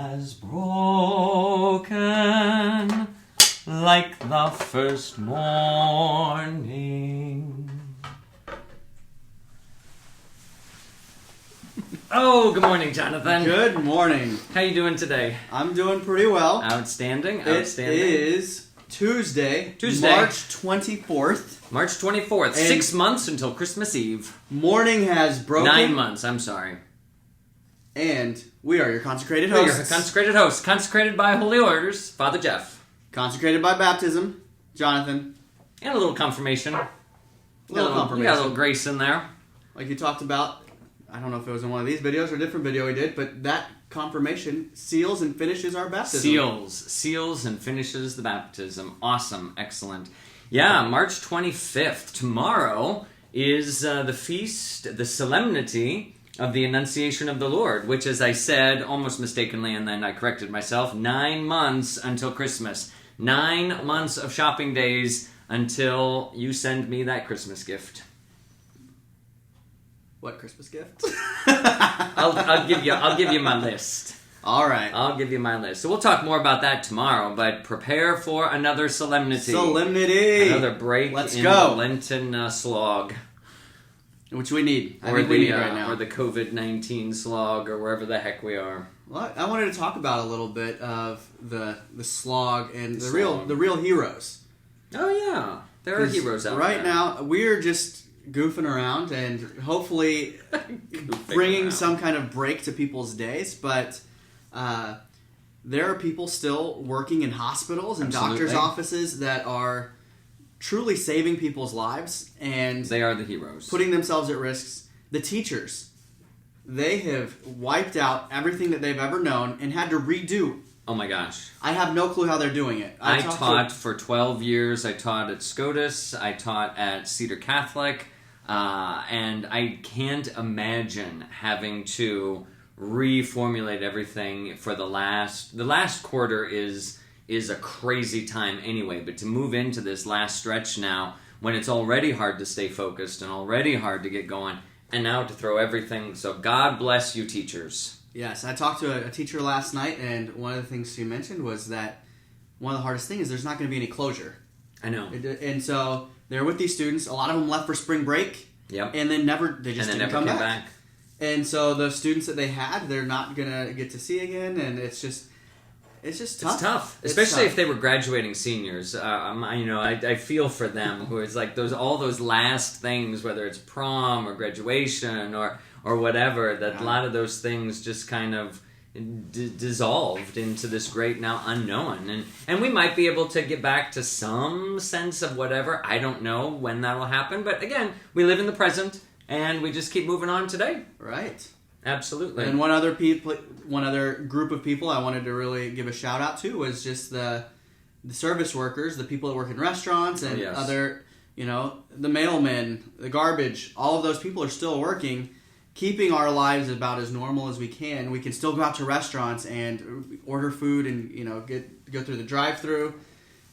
has broken like the first morning. Oh, good morning, Jonathan. Good morning. How you doing today? I'm doing pretty well. Outstanding. It is Tuesday, March 24th. March 24th. And 6 months until Christmas Eve. Morning has broken. 9 months, I'm sorry. And we are your consecrated hosts. We are your consecrated hosts. Consecrated by holy orders, Father Jeff. Consecrated by baptism, Jonathan. And a little confirmation. You got a little grace in there. Like you talked about, I don't know if it was in one of these videos or a different video we did, but that confirmation seals and finishes our baptism. Seals and finishes the baptism. Awesome. Excellent. Yeah, March 25th. Tomorrow is the feast, the solemnity of the Annunciation of the Lord, which, as I said, almost mistakenly, and then I corrected myself, 9 months until Christmas. 9 months of shopping days until you send me that Christmas gift. What Christmas gift? I'll give you my list. All right. I'll give you my list. So we'll talk more about that tomorrow, but prepare for another solemnity. Another break Let's in go. the Lenten slog. Which we need. We need right now. Or the COVID-19 slog, or wherever the heck we are. Well, I wanted to talk about a little bit of the slog and the real heroes. Oh yeah, there are heroes out there. Right now, we're just goofing around and hopefully bringing some kind of break to people's days, but there are people still working in hospitals and doctors' offices that are truly saving people's lives, and they are the heroes. Putting themselves at risk. The teachers, they have wiped out everything that they've ever known and had to redo. Oh my gosh. I have no clue how they're doing it. I taught for 12 years. I taught at SCOTUS. I taught at Cedar Catholic. And I can't imagine having to reformulate everything for the last quarter is a crazy time anyway, but to move into this last stretch now when it's already hard to stay focused and already hard to get going, and now to throw everything. So God bless you, teachers. Yes, I talked to a teacher last night, and one of the things she mentioned was that one of the hardest things is there's not going to be any closure. I know. And so they're with these students. A lot of them left for spring break. Yep. And then they just didn't come back. And so the students that they had, they're not going to get to see again, and it's just tough. It's tough, especially if they were graduating seniors. I feel for them, who is like all those last things, whether it's prom or graduation or whatever. That a lot of those things just kind of dissolved into this great now unknown, and we might be able to get back to some sense of whatever. I don't know when that'll happen, but again, we live in the present, and we just keep moving on today. Right. Absolutely. And one other group of people I wanted to really give a shout out to was just the service workers, the people that work in restaurants and other, the mailmen, the garbage. All of those people are still working, keeping our lives about as normal as we can. We can still go out to restaurants and order food and go through the drive-through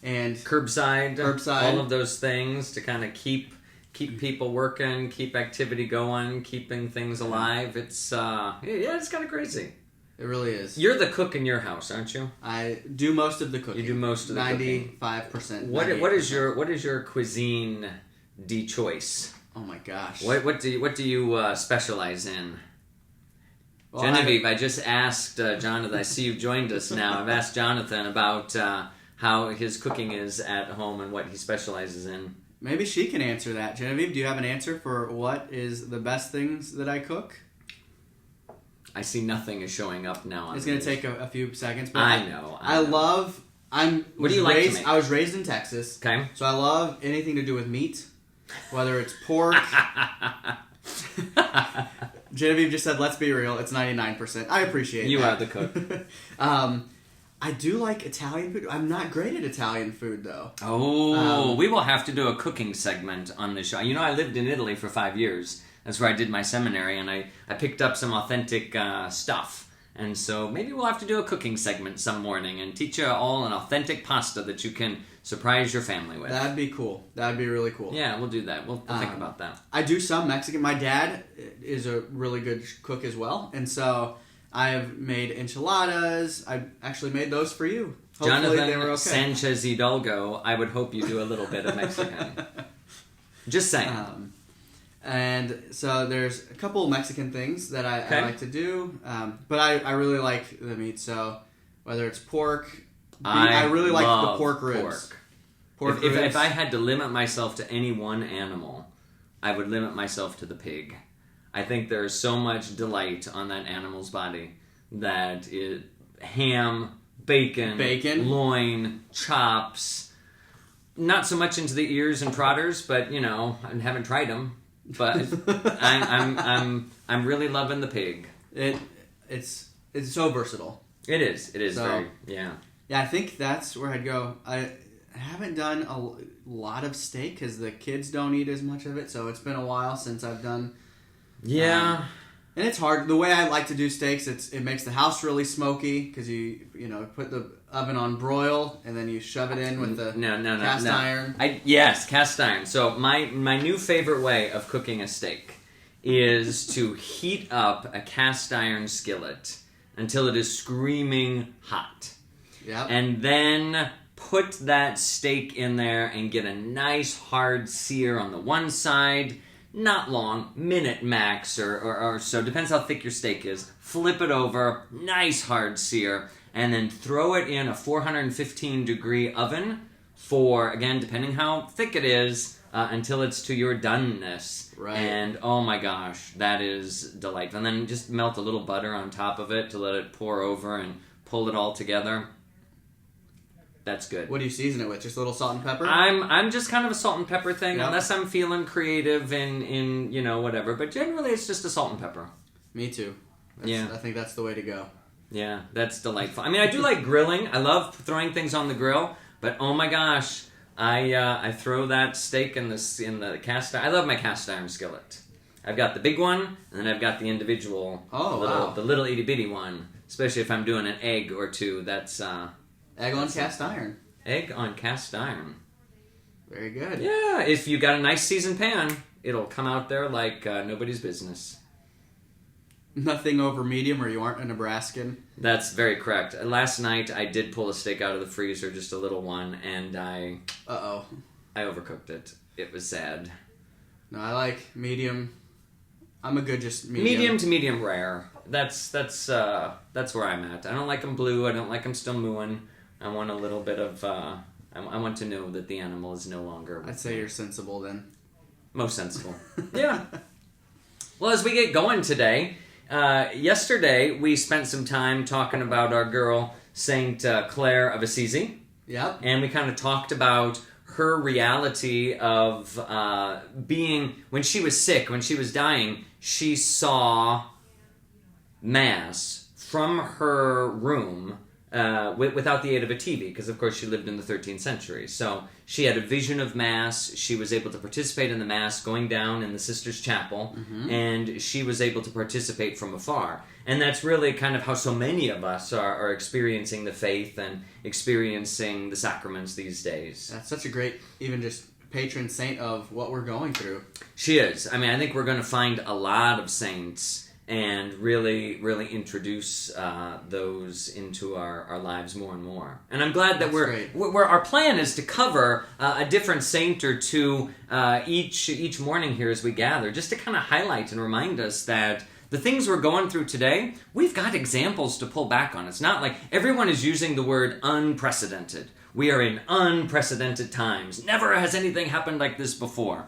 and curbside, all of those things to kind of keep people working, keep activity going, keeping things alive. It's it's kind of crazy. It really is. You're the cook in your house, aren't you? I do most of the cooking. You do most of the 95%. What is your cuisine de choice? Oh my gosh. What do you specialize in? Well, Genevieve, I just asked Jonathan. I see you've joined us now. I've asked Jonathan about how his cooking is at home and what he specializes in. Maybe she can answer that. Genevieve, do you have an answer for what is the best things that I cook? I see nothing is showing up now. It's going to take a few seconds. But I know. What do you like to make? I was raised in Texas. Okay. So I love anything to do with meat, whether it's pork. Genevieve just said, let's be real, it's 99%. I appreciate you that. are the cook. I do like Italian food. I'm not great at Italian food, though. Oh, we will have to do a cooking segment on this show. I lived in Italy for 5 years. That's where I did my seminary, and I picked up some authentic stuff. And so maybe we'll have to do a cooking segment some morning and teach you all an authentic pasta that you can surprise your family with. That'd be cool. That'd be really cool. Yeah, we'll do that. We'll think about that. I do some Mexican. My dad is a really good cook as well. And so I've made enchiladas. I actually made those for you. Hopefully Jonathan they were okay. Sanchez Hidalgo, I would hope you do a little bit of Mexican. Just saying. And so there's a couple Mexican things that I like to do. But I really like the meat. So whether it's pork, I really like the pork ribs. Pork ribs. If I had to limit myself to any one animal, I would limit myself to the pig. I think there's so much delight on that animal's body that ham, bacon, loin, chops. Not so much into the ears and trotters, but I haven't tried them. But I'm really loving the pig. It's so versatile. It is. It is so, yeah. Yeah, I think that's where I'd go. I haven't done a lot of steak because the kids don't eat as much of it, so it's been a while since I've done. Yeah. And it's hard. The way I like to do steaks, it makes the house really smoky because you put the oven on broil and then you shove it in with the cast iron. Yes, cast iron. So my new favorite way of cooking a steak is to heat up a cast iron skillet until it is screaming hot. Yep. And then put that steak in there and get a nice hard sear on the one side. Not long, minute max or so, depends how thick your steak is. Flip it over, nice hard sear, and then throw it in a 415 degree oven for, again, depending how thick it is, until it's to your doneness. Right. And oh my gosh, that is delightful. And then just melt a little butter on top of it to let it pour over and pull it all together. That's good. What do you season it with? Just a little salt and pepper? I'm just kind of a salt and pepper thing, yep. Unless I'm feeling creative in whatever. But generally, it's just a salt and pepper. Me too. Yeah. I think that's the way to go. Yeah, that's delightful. I mean, I do like grilling. I love throwing things on the grill. But oh my gosh, I throw that steak in the cast iron. I love my cast iron skillet. I've got the big one, and then I've got the individual, the little itty bitty one. Especially if I'm doing an egg or two. That's egg on cast iron. Egg on cast iron. Very good. Yeah, if you got a nice seasoned pan, it'll come out there like nobody's business. Nothing over medium or you aren't a Nebraskan. That's very correct. Last night I did pull a steak out of the freezer, just a little one, and I overcooked it. It was sad. No, I like medium. I'm a good just medium. Medium to medium rare. That's where I'm at. I don't like them blue. I don't like them still mooing. I want a little bit of. I want to know that the animal is no longer. I'd say you're sensible then. Most sensible. Yeah. Well, as we get going today, yesterday we spent some time talking about our girl Saint Clare of Assisi. Yep. And we kind of talked about her reality of being, when she was sick, when she was dying, she saw Mass from her room without the aid of a TV, because of course she lived in the 13th century. So she had a vision of Mass. She was able to participate in the Mass going down in the Sisters' Chapel, and she was able to participate from afar. And that's really kind of how so many of us are experiencing the faith and experiencing the sacraments these days. That's such a great, even just patron saint of what we're going through. She is. I mean, I think we're going to find a lot of saints and really, really introduce those into our lives more and more. And I'm glad that our plan is to cover a different saint or two each morning here as we gather, just to kind of highlight and remind us that the things we're going through today, we've got examples to pull back on. It's not like everyone is using the word unprecedented. We are in unprecedented times. Never has anything happened like this before.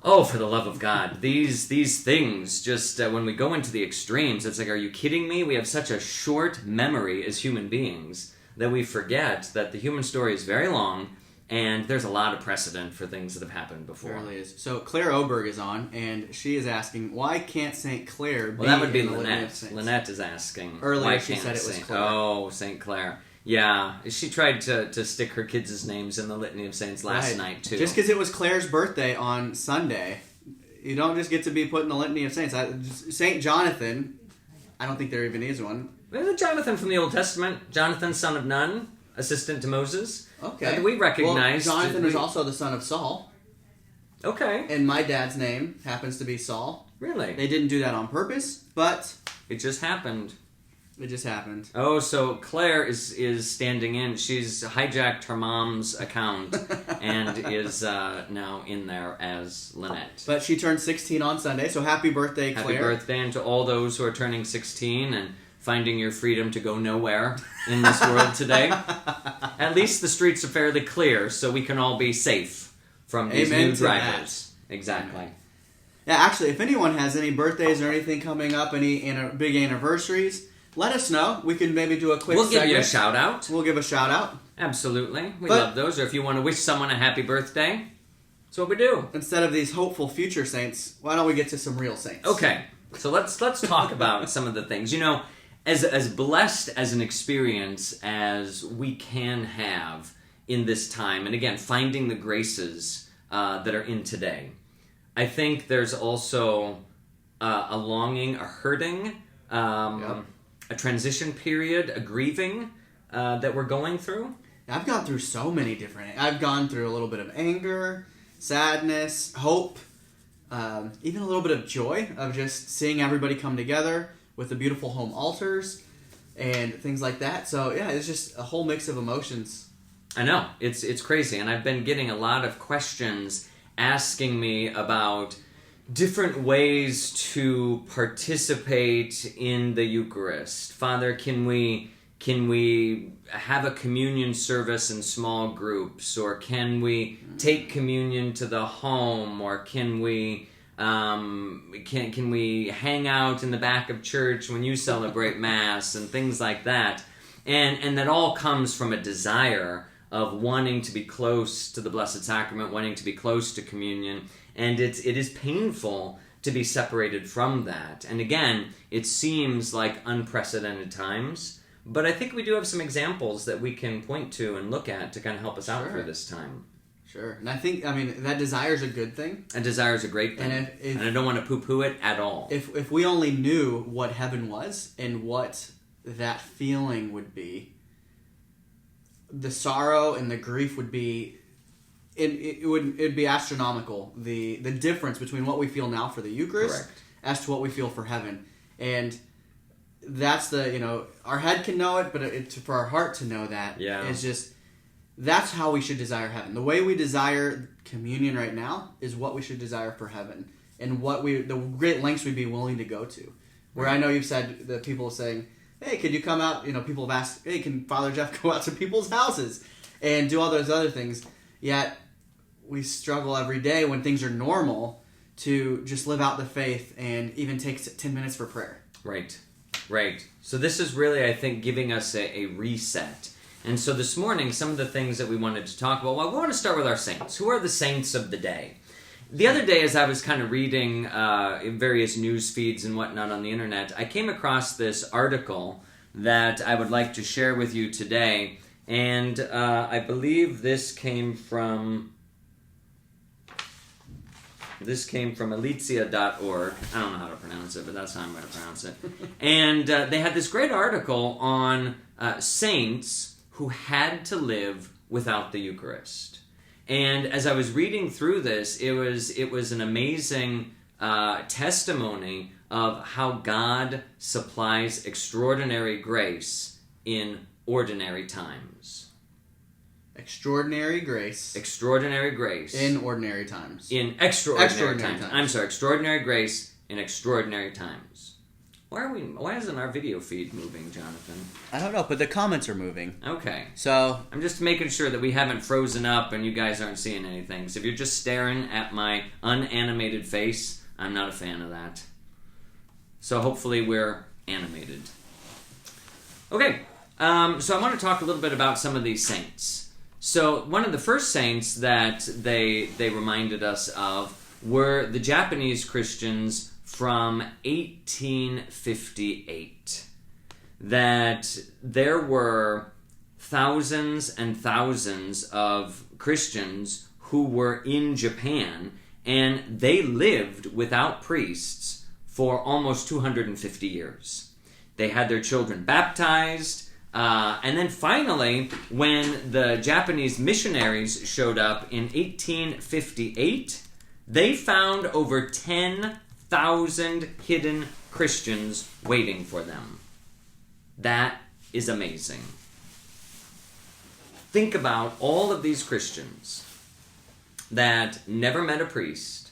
Oh, for the love of God. These things, just when we go into the extremes, it's like, are you kidding me? We have such a short memory as human beings that we forget that the human story is very long, and there's a lot of precedent for things that have happened before. There really is. So Claire Oberg is on, and she is asking, why can't St. Clair be that would be in the Lynette. Lynette is asking. Earlier she said it was Claire. Oh, St. Clair. Yeah, she tried to stick her kids' names in the Litany of Saints last night, too. Just because it was Claire's birthday on Sunday, you don't just get to be put in the Litany of Saints. St. Jonathan, I don't think there even is one. There's a Jonathan from the Old Testament. Jonathan, son of Nun, assistant to Moses. Okay. We recognize... Well, Jonathan was also the son of Saul. Okay. And my dad's name happens to be Saul. Really? They didn't do that on purpose, but... It just happened. It just happened. Oh, so Claire is standing in. She's hijacked her mom's account and is now in there as Lynette. But she turned 16 on Sunday, so happy birthday, Claire. Happy birthday, and to all those who are turning 16 and finding your freedom to go nowhere in this world today. At least the streets are fairly clear, so we can all be safe from these new drivers. Exactly. Amen. Yeah, actually, if anyone has any birthdays or anything coming up, any big anniversaries, let us know. We can maybe do a quick segment. We'll give you a shout-out. We'll give a shout-out. Absolutely. We love those. Or if you want to wish someone a happy birthday, that's what we do. Instead of these hopeful future saints, why don't we get to some real saints? Okay. So let's talk about some of the things. You know, as blessed as an experience as we can have in this time, and again, finding the graces that are in today, I think there's also a longing, a hurting, a transition period, a grieving that we're going through. I've gone through so many different... I've gone through a little bit of anger, sadness, hope, even a little bit of joy of just seeing everybody come together with the beautiful home altars and things like that. So, yeah, it's just a whole mix of emotions. I know. It's crazy. And I've been getting a lot of questions asking me about different ways to participate in the Eucharist. Father, can we have a communion service in small groups, or can we take communion to the home, or can we can we hang out in the back of church when you celebrate Mass and things like that? And that all comes from a desire of wanting to be close to the Blessed Sacrament, wanting to be close to communion. And it is painful to be separated from that. And again, it seems like unprecedented times, but I think we do have some examples that we can point to and look at to kind of help us out through this time. Sure. And I think, that desire is a good thing. A desire is a great thing. And I don't want to poo-poo it at all. If we only knew what heaven was and what that feeling would be, the sorrow and the grief would be... It'd be astronomical, the difference between what we feel now for the Eucharist as to what we feel for heaven. And that's our head can know it, but for our heart to know that is just, that's how we should desire heaven. The way we desire communion right now is what we should desire for heaven, and the great lengths we'd be willing to go to. Where I know you've said that people are saying, hey, could you come out, people have asked, hey, can Father Jeff go out to people's houses and do all those other things? Yet, we struggle every day when things are normal to just live out the faith and even take 10 minutes for prayer. Right. So this is really, I think, giving us a reset. And so this morning, some of the things that we wanted to talk about, well, we want to start with our saints. Who are the saints of the day? The other day, as I was kind of reading various news feeds and whatnot on the internet, I came across this article that I would like to share with you today. And I believe this came from Alicia.org. I don't know how to pronounce it, but that's how I'm going to pronounce it. And they had this great article on saints who had to live without the Eucharist. And as I was reading through this, it was an amazing testimony of how God supplies extraordinary grace in ordinary times. Extraordinary grace. Extraordinary grace. In ordinary times. In extraordinary times. I'm sorry, extraordinary grace in extraordinary times. Why isn't our video feed moving, Jonathan? I don't know, but the comments are moving. Okay. So I'm just making sure that we haven't frozen up and you guys aren't seeing anything. So if you're just staring at my unanimated face, I'm not a fan of that. So hopefully we're animated. Okay. So I want to talk a little bit about some of these saints. So one of the first saints that they reminded us of were the Japanese Christians from 1858. That there were thousands and thousands of Christians who were in Japan, and they lived without priests for almost 250 years. They had their children baptized. And then finally, when the Japanese missionaries showed up in 1858, they found over 10,000 hidden Christians waiting for them. That is amazing. Think about all of these Christians that never met a priest,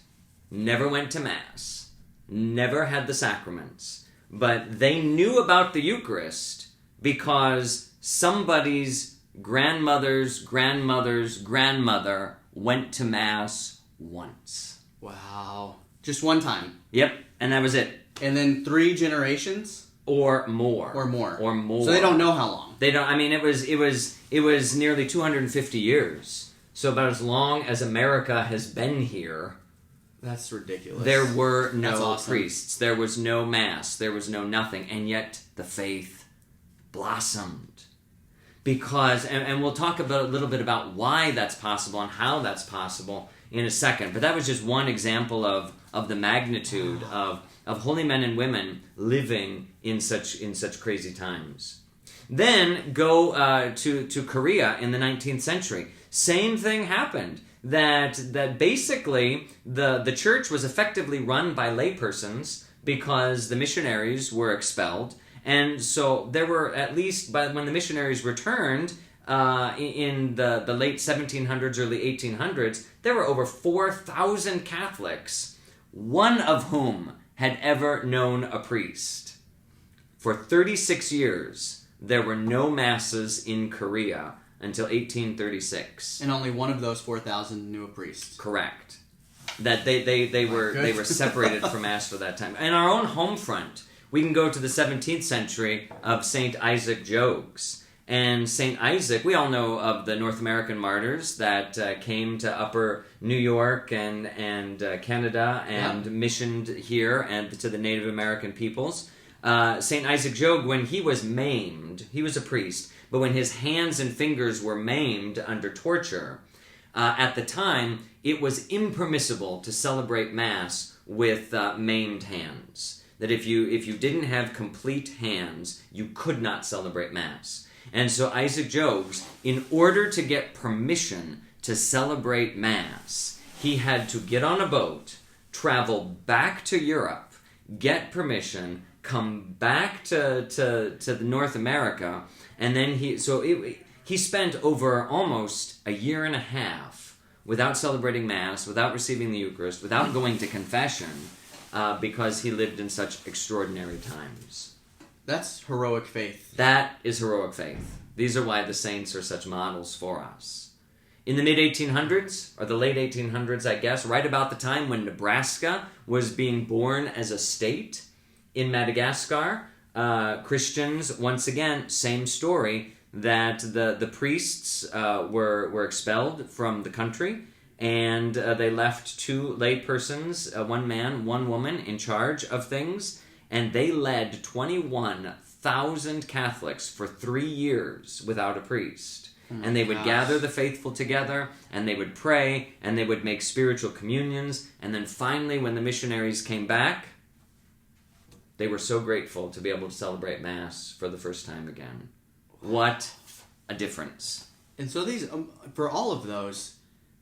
never went to Mass, never had the sacraments, but they knew about the Eucharist because somebody's grandmother's grandmother's grandmother went to Mass once. Wow. Just one time. Yep, and that was it. And then 3 generations? Or more. Or more. Or more. So they don't know how long. They don't. I mean, it was nearly 250 years. So about as long as America has been here. That's ridiculous. There were no awesome. priests. There was no Mass. There was no nothing. And yet the faith blossomed. Because, and we'll talk about a little bit about why that's possible and how that's possible in a second. But that was just one example of the magnitude of holy men and women living in such crazy times. Then go to Korea in the 19th century. Same thing happened. That basically the church was effectively run by laypersons because the missionaries were expelled. And so there were, at least when the missionaries returned in the late 1700s, early 1800s, there were over 4,000 Catholics, one of whom had ever known a priest. For 36 years, there were no masses in Korea until 1836. And only one of those 4,000 knew a priest. Correct. That they were separated from Mass for that time. In our own home front, we can go to the 17th century of St. Isaac Jogues. And St. Isaac, we all know of the North American martyrs that came to Upper New York and Canada and missioned here and to the Native American peoples. St. Isaac Jogues, when he was maimed, he was a priest, but when his hands and fingers were maimed under torture, at the time, it was impermissible to celebrate Mass with maimed hands. That if you didn't have complete hands, you could not celebrate Mass. And so Isaac Jogues, in order to get permission to celebrate Mass, he had to get on a boat, travel back to Europe, get permission, come back to North America, and then he spent over almost a year and a half without celebrating Mass, without receiving the Eucharist, without going to confession, because he lived in such extraordinary times. That's heroic faith. That is heroic faith. These are why the saints are such models for us. In the mid-1800s, or the late 1800s, I guess, right about the time when Nebraska was being born as a state in Madagascar, Christians, once again, same story, that the priests were expelled from the country, and they left 2 lay persons, 1 man, 1 woman, in charge of things, and they led 21,000 Catholics for 3 years without a priest. And they would gather the faithful together, and they would pray, and they would make spiritual communions, and then finally, when the missionaries came back, they were so grateful to be able to celebrate Mass for the first time again. What a difference. And so these, for all of those,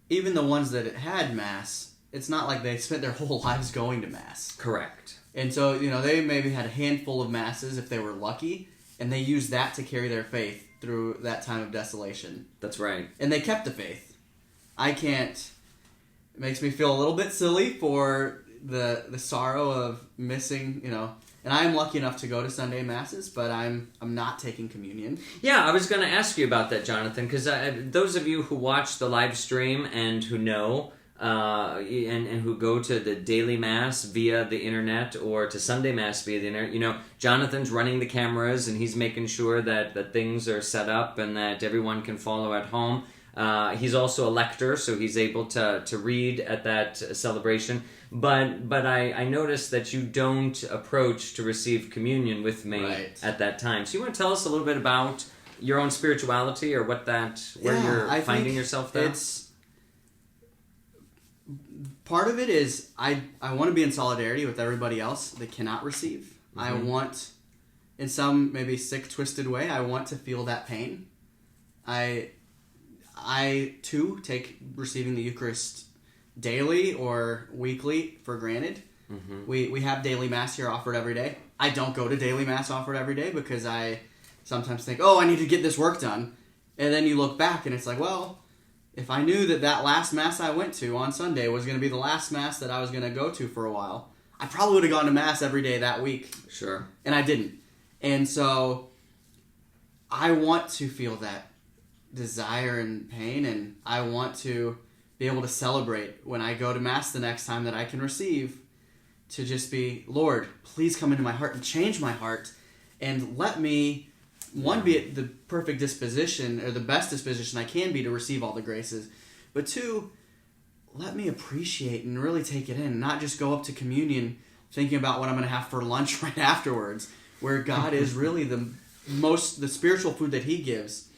even the ones that had Mass, it's not like they spent their whole lives going to Mass. Correct. And so, they maybe had a handful of Masses if they were lucky, and they used that to carry their faith through that time of desolation. That's right. And they kept the faith. It makes me feel a little bit silly for the sorrow of missing, and I am lucky enough to go to Sunday Masses, but I'm not taking communion. Yeah, I was going to ask you about that, Jonathan, because those of you who watch the live stream and who know, and who go to the daily Mass via the internet or to Sunday Mass via the internet, Jonathan's running the cameras and he's making sure that things are set up and that everyone can follow at home. He's also a lector, so he's able to read at that celebration. But I noticed that you don't approach to receive communion with me at that time. So you want to tell us a little bit about your own spirituality or where you're finding yourself there? Part of it is I want to be in solidarity with everybody else that cannot receive. Mm-hmm. I want, in some maybe sick, twisted way, I want to feel that pain. I too take receiving the Eucharist daily or weekly for granted. Mm-hmm. We have daily Mass here offered every day. I don't go to daily Mass offered every day because I sometimes think, oh, I need to get this work done. And then you look back and it's like, well, if I knew that last Mass I went to on Sunday was going to be the last Mass that I was going to go to for a while, I probably would have gone to Mass every day that week. Sure. And I didn't. And so I want to feel that desire and pain, and I want to be able to celebrate when I go to Mass the next time that I can receive, to just be, Lord, please come into my heart and change my heart, and let me, one, be at the perfect disposition, or the best disposition I can be to receive all the graces, but two, let me appreciate and really take it in, and not just go up to communion thinking about what I'm going to have for lunch right afterwards, where God is really the spiritual food that He gives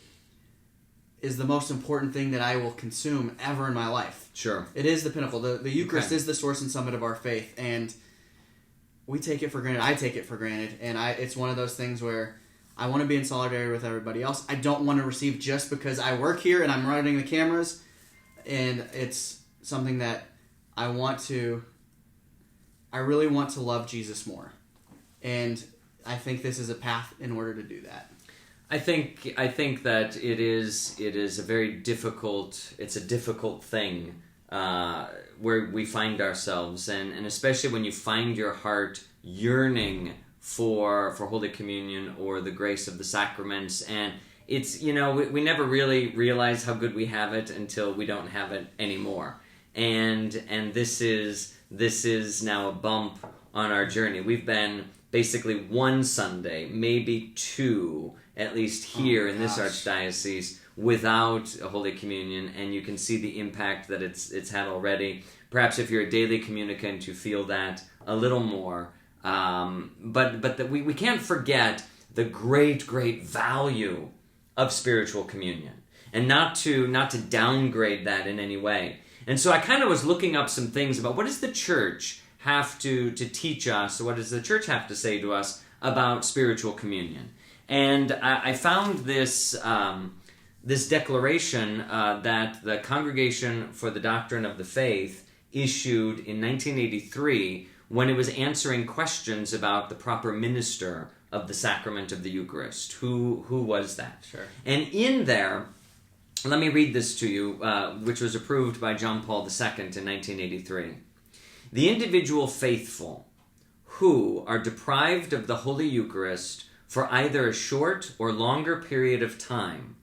is the most important thing that I will consume ever in my life. Sure. It is the pinnacle. The Eucharist is the source and summit of our faith, and we take it for granted. I take it for granted, and it's one of those things where I want to be in solidarity with everybody else. I don't want to receive just because I work here and I'm running the cameras, and it's something that I really want to love Jesus more, and I think this is a path in order to do that. I think that it is a very difficult thing where we find ourselves, and especially when you find your heart yearning for Holy Communion or the grace of the sacraments, and it's, we never really realize how good we have it until we don't have it anymore, and this is now a bump on our journey. We've been basically one Sunday, maybe two, at least here in this archdiocese, without a Holy Communion, and you can see the impact that it's had already. Perhaps if you're a daily communicant, you feel that a little more. But we can't forget the great value of spiritual communion, and not to downgrade that in any way. And so I kind of was looking up some things about what does the Church have to teach us, or what does the Church have to say to us about spiritual communion. And I found this declaration that the Congregation for the Doctrine of the Faith issued in 1983 when it was answering questions about the proper minister of the sacrament of the Eucharist. Who was that? Sure. And in there, let me read this to you, which was approved by John Paul II in 1983. The individual faithful who are deprived of the Holy Eucharist for either a short or longer period of time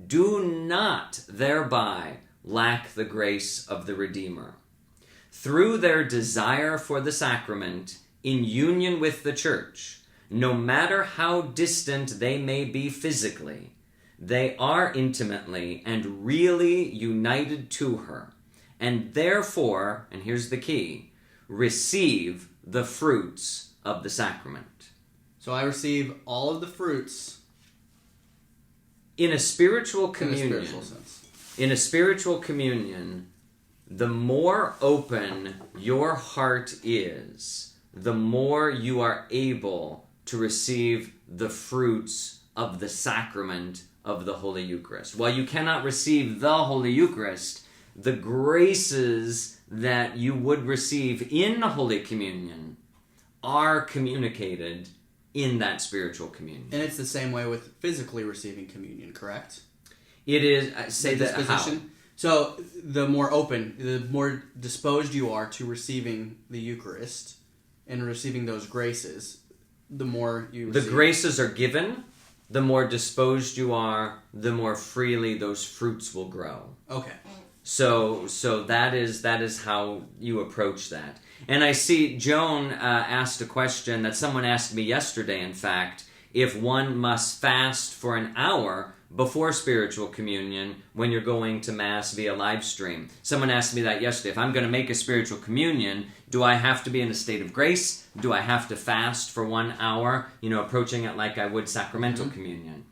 do not thereby lack the grace of the Redeemer. Through their desire for the sacrament in union with the Church, no matter how distant they may be physically, they are intimately and really united to her, and therefore, and here's the key, receive the fruits of the sacrament. So I receive all of the fruits in a spiritual communion. In a spiritual sense. In a spiritual communion, the more open your heart is, the more you are able to receive the fruits of the sacrament of the Holy Eucharist. While you cannot receive the Holy Eucharist, the graces that you would receive in the Holy Communion are communicated in that spiritual communion. And it's the same way with physically receiving communion, correct? It is, say that how? So the more open, the more disposed you are to receiving the Eucharist and receiving those graces, the more you receive. The graces are given, the more disposed you are, the more freely those fruits will grow. Okay. So that is how you approach that. And I see Joan asked a question that someone asked me yesterday, in fact, if one must fast for an hour before spiritual communion when you're going to Mass via live stream. Someone asked me that yesterday. If I'm going to make a spiritual communion, do I have to be in a state of grace? Do I have to fast for 1 hour, approaching it like I would sacramental communion?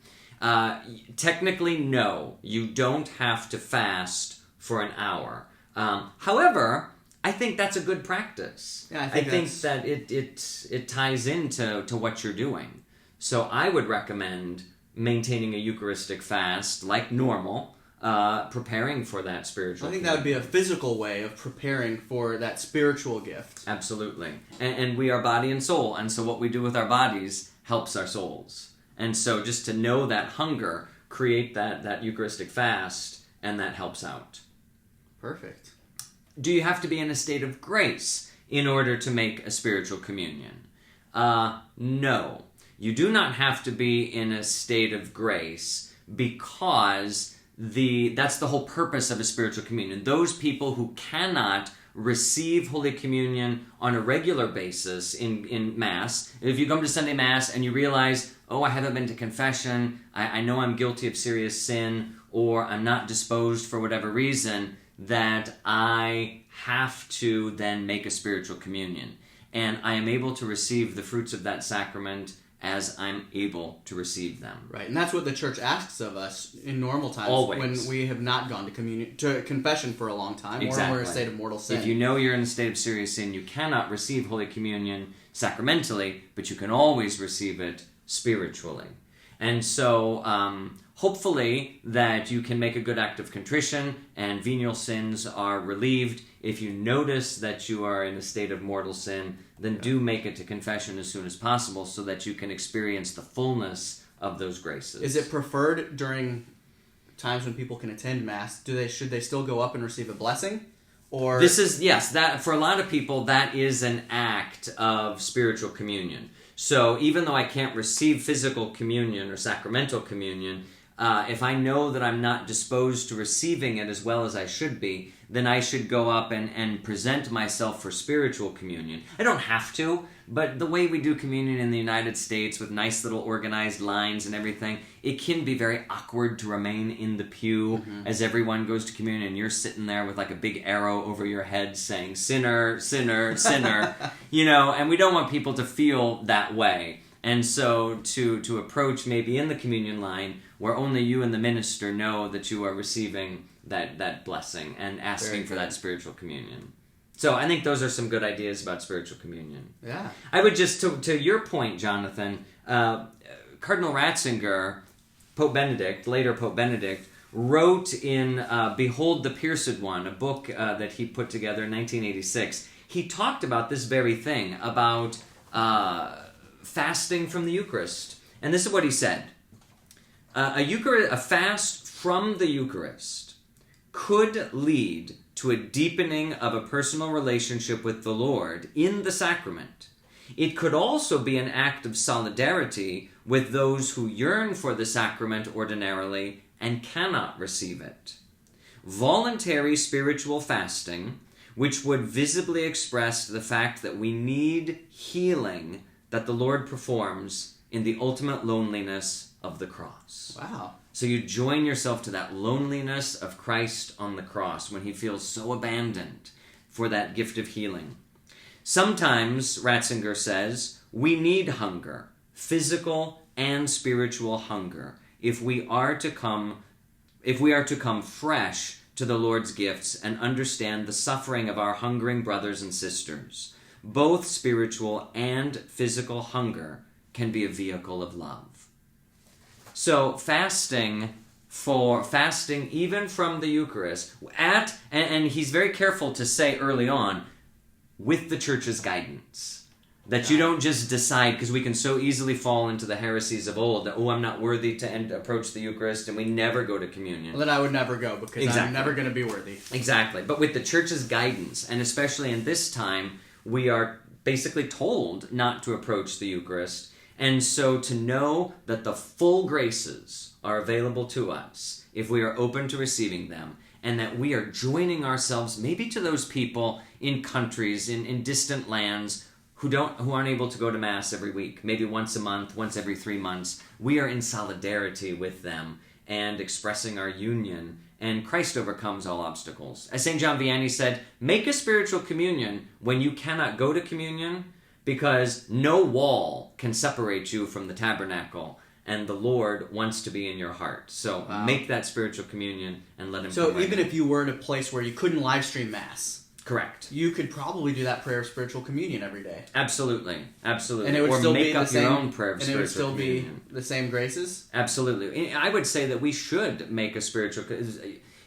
Technically, no. You don't have to fast for an hour. However, I think that's a good practice. Yeah, I think that it ties into what you're doing. So I would recommend maintaining a Eucharistic fast like normal, preparing for that spiritual I think communion. that would be a physical way of preparing for that spiritual gift. Absolutely. And we are body and soul, and so what we do with our bodies helps our souls. And so just to know that hunger, create that Eucharistic fast, and that helps out. Perfect. Do you have to be in a state of grace in order to make a spiritual communion? No. You do not have to be in a state of grace, because that's the whole purpose of a spiritual communion. Those people who cannot receive Holy Communion on a regular basis in Mass, if you come to Sunday Mass and you realize, oh, I haven't been to confession, I know I'm guilty of serious sin, or I'm not disposed for whatever reason, that I have to then make a spiritual communion. And I am able to receive the fruits of that sacrament as I'm able to receive them. Right, and that's what the Church asks of us in normal times. Always. When we have not gone to confession for a long time, Exactly. or we're in a state of mortal sin. If you know you're in a state of serious sin, you cannot receive Holy Communion sacramentally, but you can always receive it spiritually. And so, hopefully that you can make a good act of contrition and venial sins are relieved. If you notice that you are in a state of mortal sin, then do make it to confession as soon as possible so that you can experience the fullness of those graces. Is it preferred during times when people can attend Mass? Should they still go up and receive a blessing? Or that for a lot of people, that is an act of spiritual communion. So even though I can't receive physical communion or sacramental communion, if I know that I'm not disposed to receiving it as well as I should be, then I should go up and present myself for spiritual communion. I don't have to, but the way we do communion in the United States with nice little organized lines and everything, it can be very awkward to remain in the pew as everyone goes to communion and you're sitting there with like a big arrow over your head saying, sinner, sinner, sinner, and we don't want people to feel that way. And so to approach maybe in the communion line where only you and the minister know that you are receiving that blessing and asking for that spiritual communion. So I think those are some good ideas about spiritual communion. Yeah. I would just, to your point, Jonathan, Cardinal Ratzinger, later Pope Benedict, wrote in Behold the Pierced One, a book that he put together in 1986. He talked about this very thing, about fasting from the Eucharist. And this is what he said. A fast from the Eucharist could lead to a deepening of a personal relationship with the Lord in the sacrament. It could also be an act of solidarity with those who yearn for the sacrament ordinarily and cannot receive it. Voluntary spiritual fasting, which would visibly express the fact that we need healing that the Lord performs in the ultimate loneliness of the cross. Wow. So you join yourself to that loneliness of Christ on the cross when he feels so abandoned for that gift of healing. Sometimes, Ratzinger says, we need hunger, physical and spiritual hunger, if we are to come fresh to the Lord's gifts and understand the suffering of our hungering brothers and sisters. Both spiritual and physical hunger can be a vehicle of love. So fasting even from the Eucharist, and he's very careful to say early on, with the Church's guidance. That you don't just decide, because we can so easily fall into the heresies of old, that, I'm not worthy to approach the Eucharist, and we never go to communion. Well, then I would never go, because I'm never going to be worthy. Exactly. But with the Church's guidance, and especially in this time, we are basically told not to approach the Eucharist. And so to know that the full graces are available to us if we are open to receiving them, and that we are joining ourselves maybe to those people in countries, in distant lands, who aren't able to go to Mass every week, maybe once a month, once every 3 months. We are in solidarity with them and expressing our union, and Christ overcomes all obstacles. As St. John Vianney said, make a spiritual communion when you cannot go to communion, because no wall can separate you from the tabernacle, and the Lord wants to be in your heart. So make that spiritual communion and let him come. So even if you were in a place where you couldn't live stream Mass, correct, you could probably do that prayer of spiritual communion every day. Absolutely. And it would still make be up the same, your own prayer of and it would spiritual still communion. be the same graces? Absolutely. I would say that we should make a spiritual...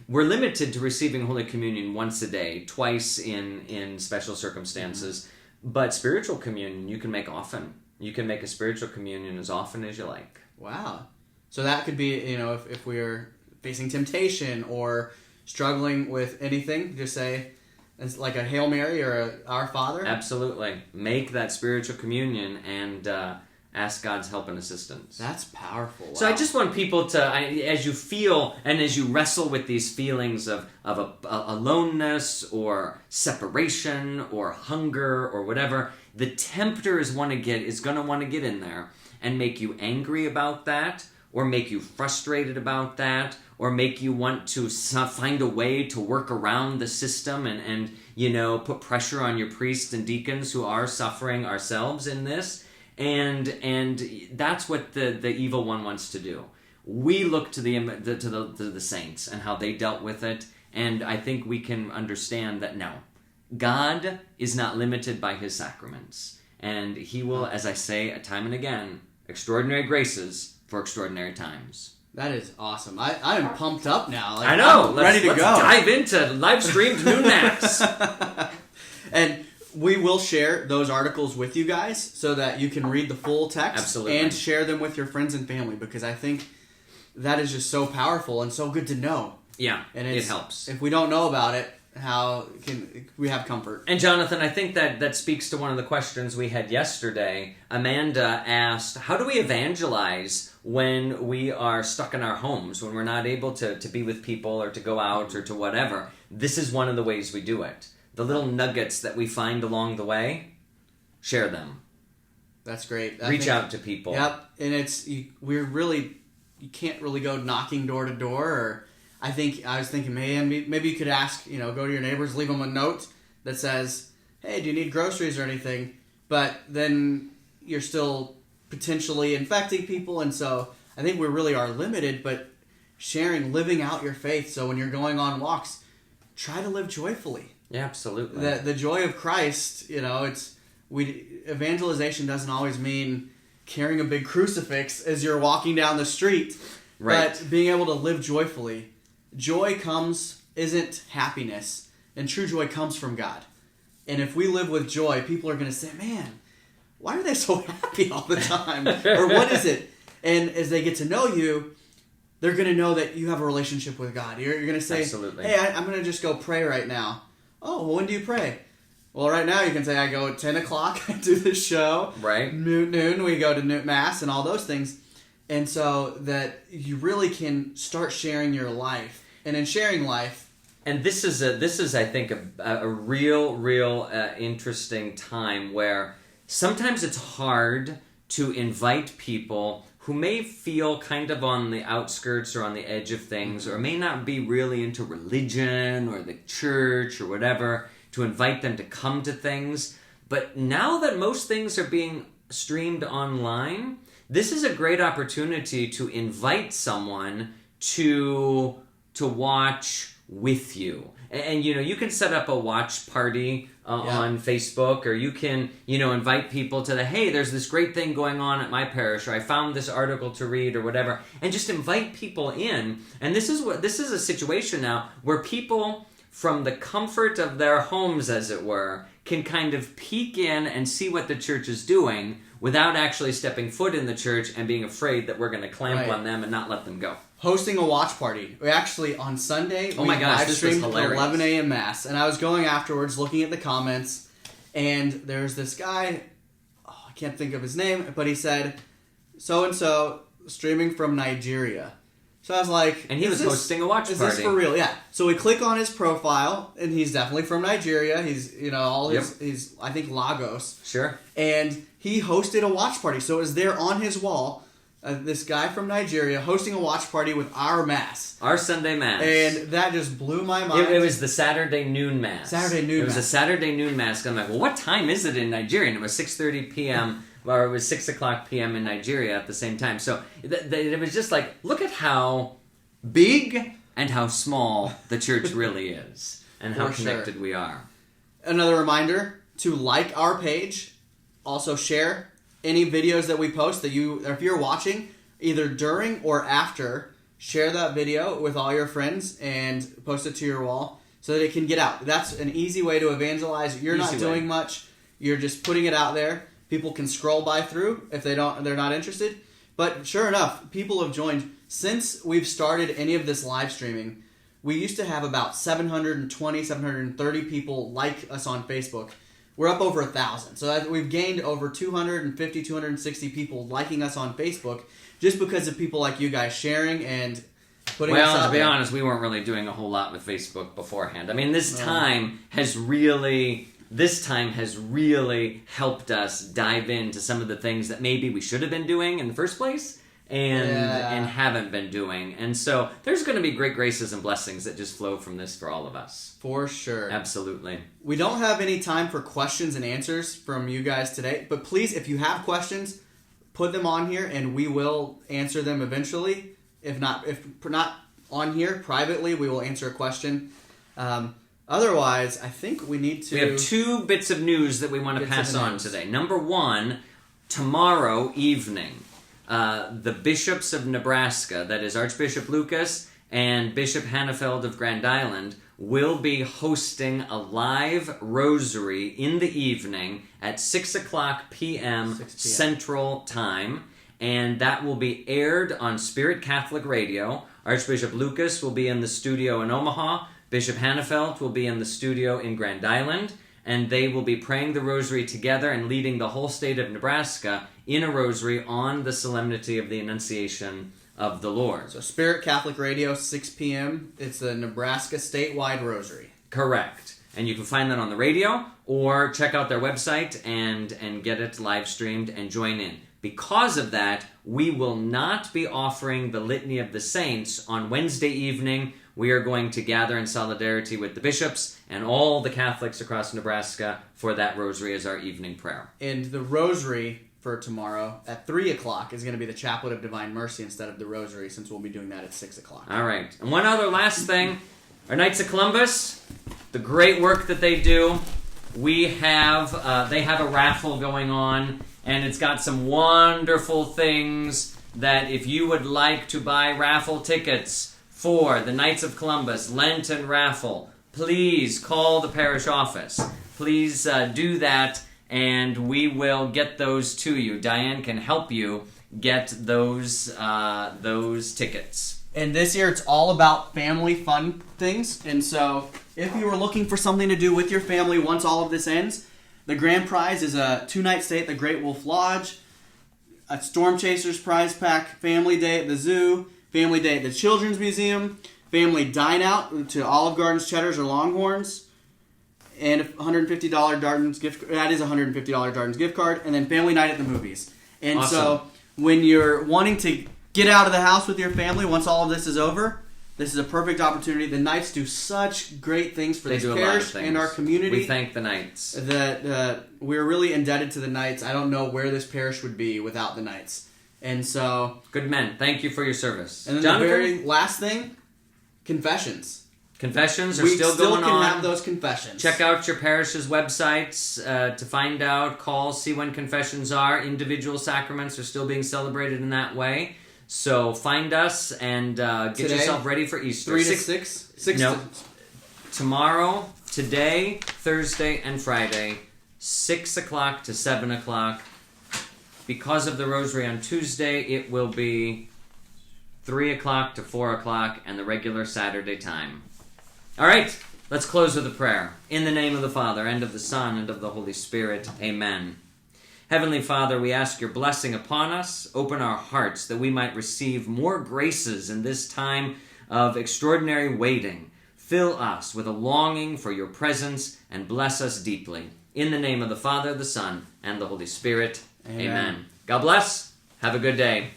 We're limited to receiving Holy Communion once a day, twice in special circumstances. But spiritual communion you can make often. You can make a spiritual communion as often as you like. Wow. So that could be, if we're facing temptation or struggling with anything, just say, it's like a Hail Mary or a Our Father. Absolutely. Make that spiritual communion and ask God's help and assistance. That's powerful. Wow. So I just want people to, as you feel and as you wrestle with these feelings of aloneness or separation or hunger or whatever, the tempter is going to want to get in there and make you angry about that, or make you frustrated about that, or make you want to find a way to work around the system and put pressure on your priests and deacons who are suffering ourselves in this. And that's what the evil one wants to do. We look to the saints and how they dealt with it, and I think we can understand that no, God is not limited by his sacraments, and he will, as I say time and again, extraordinary graces for extraordinary times. That is awesome. I am pumped up now. I know. Let's dive into live streamed noon mass. And we will share those articles with you guys so that you can read the full text. Absolutely. And share them with your friends and family, because I think that is just so powerful and so good to know. Yeah, and it helps. If we don't know about it, how can we have comfort? And Jonathan, I think that speaks to one of the questions we had yesterday. Amanda asked, how do we evangelize when we are stuck in our homes, when we're not able to be with people or to go out or to whatever? This is one of the ways we do it. The little nuggets that we find along the way, share them. That's great. Reach out to people. Yep, and you can't really go knocking door to door. Or I was thinking, man, maybe you could ask, go to your neighbors, leave them a note that says, hey, do you need groceries or anything? But then you're still potentially infecting people, and so I think we really are limited. But living out your faith. So when you're going on walks, try to live joyfully. Yeah, absolutely. The joy of Christ, evangelization doesn't always mean carrying a big crucifix as you're walking down the street, right? But being able to live joyfully. Joy isn't happiness, and true joy comes from God. And if we live with joy, people are going to say, man, why are they so happy all the time? Or what is it? And as they get to know you, they're going to know that you have a relationship with God. You're going to say, absolutely. Hey, I'm going to just go pray right now. Oh, well, when do you pray? Well, right now you can say I go at 10 o'clock, I do the show. Right. Noon, we go to Mass and all those things. And so that you really can start sharing your life. And in sharing life... And this is I think, a real interesting time where sometimes it's hard to invite people who may feel kind of on the outskirts or on the edge of things, or may not be really into religion or the church or whatever, to invite them to come to things. But now that most things are being streamed online, this is a great opportunity to invite someone to watch with you. And you can set up a watch party on Facebook, or you can, invite people to hey, there's this great thing going on at my parish, or I found this article to read, or whatever, and just invite people in. And this is a situation now where people, from the comfort of their homes, as it were, can kind of peek in and see what the church is doing without actually stepping foot in the church and being afraid that we're going to clamp on them and not let them go. Hosting a watch party. We actually, on Sunday, we live streamed at 11 a.m. Mass. And I was going afterwards, looking at the comments, and there's this guy, I can't think of his name, but he said, so-and-so, streaming from Nigeria. So I was like... And he was hosting a watch party. Is this for real? Yeah. So we click on his profile, and he's definitely from Nigeria. He's, he's, I think, Lagos. Sure. And he hosted a watch party. So it was there on his wall, this guy from Nigeria hosting a watch party with our Mass. Our Sunday Mass. And that just blew my mind. It was the Saturday noon Mass. It was a Saturday noon Mass. And I'm like, well, what time is it in Nigeria? And it was 6:30 p.m., or it was 6 o'clock p.m. in Nigeria at the same time. So it was just like, look at how big and how small the church really is, and how connected we are. Another reminder to like our page. Also share any videos that we post that if you're watching, either during or after, share that video with all your friends and post it to your wall so that it can get out. That's an easy way to evangelize. You're not doing much. You're just putting it out there. people can scroll by through if they're not interested. But sure enough, people have joined. Since we've started any of this live streaming, we used to have about 720, 730 people like us on Facebook. We're up over 1,000. So we've gained over 250, 260 people liking us on Facebook just because of people like you guys sharing and putting us out there. Well, to be honest, we weren't really doing a whole lot with Facebook beforehand. I mean, this time has really helped us dive into some of the things that maybe we should have been doing in the first place and haven't been doing. And so there's going to be great graces and blessings that just flow from this for all of us. For sure. Absolutely. We don't have any time for questions and answers from you guys today, but please, if you have questions, put them on here and we will answer them eventually. If not on here, privately, we will answer a question. Otherwise, I think we need to... We have 2 bits of news that we want to pass on today. Number 1, tomorrow evening, the bishops of Nebraska, that is Archbishop Lucas and Bishop Hannafeld of Grand Island, will be hosting a live rosary in the evening at 6 o'clock p.m. Central Time, and that will be aired on Spirit Catholic Radio. Archbishop Lucas will be in the studio in Omaha. Bishop Hannafeld will be in the studio in Grand Island, and they will be praying the rosary together and leading the whole state of Nebraska in a rosary on the solemnity of the Annunciation of the Lord. So Spirit Catholic Radio, 6 p.m. It's the Nebraska statewide rosary. Correct. And you can find that on the radio or check out their website and get it live streamed and join in. Because of that, we will not be offering the Litany of the Saints on Wednesday evening. We are going to gather in solidarity with the bishops and all the Catholics across Nebraska for that rosary as our evening prayer. And the rosary for tomorrow at 3 o'clock is going to be the Chaplet of Divine Mercy instead of the rosary, since we'll be doing that at 6 o'clock. All right. And one other last thing. Our Knights of Columbus, the great work that they do, they have a raffle going on, and it's got some wonderful things that if you would like to buy raffle tickets for the Knights of Columbus Lenten raffle, please call the parish office. Please do that, and we will get those to you. Diane can help you get those tickets. And this year, it's all about family fun things. And so, if you were looking for something to do with your family once all of this ends, the grand prize is a 2-night stay at the Great Wolf Lodge, a Storm Chasers prize pack, family day at the zoo, family day at the Children's Museum, family dine out to Olive Garden's, Cheddar's, or Longhorns, and a $150 Darden's gift. That is a $150 Darden's gift card, and then family night at the movies. And awesome. So, when you're wanting to get out of the house with your family once all of this is over, this is a perfect opportunity. The Knights do such great things for this parish and our community. We thank the Knights. That we're really indebted to the Knights. I don't know where this parish would be without the Knights. And so... Good men. Thank you for your service. And then Jonathan? The very last thing, confessions. Confessions are still going on. We still can have those confessions. Check out your parish's websites to find out. Call, see when confessions are. Individual sacraments are still being celebrated in that way. So find us and get yourself ready for Easter. 3 to 6? Tomorrow, today, Thursday, and Friday, 6 o'clock to 7 o'clock. Because of the rosary on Tuesday, it will be 3 o'clock to 4 o'clock and the regular Saturday time. All right, let's close with a prayer. In the name of the Father, and of the Son, and of the Holy Spirit. Amen. Heavenly Father, we ask your blessing upon us. Open our hearts that we might receive more graces in this time of extraordinary waiting. Fill us with a longing for your presence and bless us deeply. In the name of the Father, the Son, and the Holy Spirit. Amen. God bless. Have a good day.